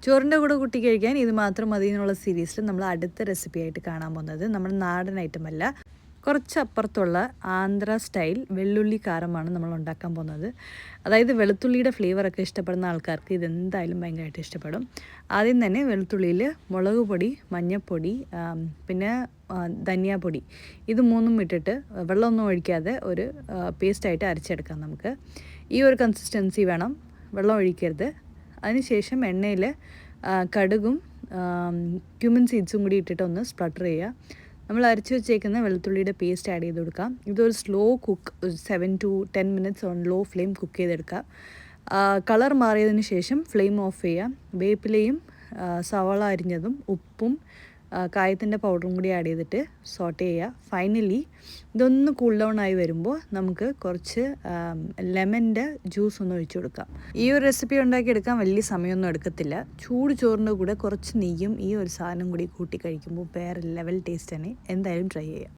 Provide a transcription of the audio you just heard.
ചോറിൻ്റെ കൂടെ കൂട്ടി കഴിക്കാൻ ഇത് മാത്രം മതി എന്നുള്ള സീരീസിൽ നമ്മൾ അടുത്ത റെസിപ്പി ആയിട്ട് കാണാൻ പോകുന്നത് നമ്മുടെ നാടൻ ഐറ്റമല്ല, കുറച്ച് അപ്പുറത്തുള്ള ആന്ധ്ര സ്റ്റൈൽ വെള്ളുള്ളി കാരമാണ് നമ്മൾ ഉണ്ടാക്കാൻ പോകുന്നത്. അതായത് വെളുത്തുള്ളിയുടെ ഫ്ലേവറൊക്കെ ഇഷ്ടപ്പെടുന്ന ആൾക്കാർക്ക് ഇതെന്തായാലും ഭയങ്കരമായിട്ട് ഇഷ്ടപ്പെടും. ആദ്യം തന്നെ വെളുത്തുള്ളിയിൽ മുളക് പൊടി, മഞ്ഞൾപ്പൊടി, പിന്നെ ധനിയാപ്പൊടി ഇത് മൂന്നും ഇട്ടിട്ട് വെള്ളമൊന്നും ഒഴിക്കാതെ ഒരു പേസ്റ്റായിട്ട് അരച്ചെടുക്കാം. നമുക്ക് ഈ ഒരു കൺസിസ്റ്റൻസി വേണം, വെള്ളം ഒഴിക്കരുത്. അതിനുശേഷം എണ്ണയിൽ കടുകും ക്യുമിൻ സീഡ്സും കൂടി ഇട്ടിട്ട് ഒന്ന് സ്പ്ലട്ടർ ചെയ്യുക. നമ്മൾ അരച്ച് വെച്ചേക്കുന്ന വെളുത്തുള്ളിയുടെ പേസ്റ്റ് ആഡ് ചെയ്ത് കൊടുക്കാം. ഇതൊരു slow cook, 7 to 10 minutes on low flame cook ചെയ്തെടുക്കാം. കളർ മാറിയതിന് ശേഷം ഫ്ലെയിം ഓഫ് ചെയ്യാം. വേപ്പിലയും സവാള അരിഞ്ഞതും ഉപ്പും കായത്തിൻ്റെ പൗഡറും കൂടി ആഡ് ചെയ്തിട്ട് സോട്ട് ചെയ്യുക. ഫൈനലി ഇതൊന്ന് കൂൾ ഡൗൺ ആയി വരുമ്പോൾ നമുക്ക് കുറച്ച് ലെമൻ്റെ ജ്യൂസ് ഒന്ന് ഒഴിച്ചു കൊടുക്കാം. ഈ ഒരു റെസിപ്പി ഉണ്ടാക്കിയെടുക്കാൻ വലിയ സമയമൊന്നും എടുക്കത്തില്ല. ചൂട് ചോറിൻ്റെ കൂടെ കുറച്ച് നെയ്യും ഈ ഒരു സാധനം കൂടി കൂട്ടി കഴിക്കുമ്പോൾ വേറെ ലെവൽ ടേസ്റ്റ് തന്നെ. എന്തായാലും ട്രൈ ചെയ്യാം.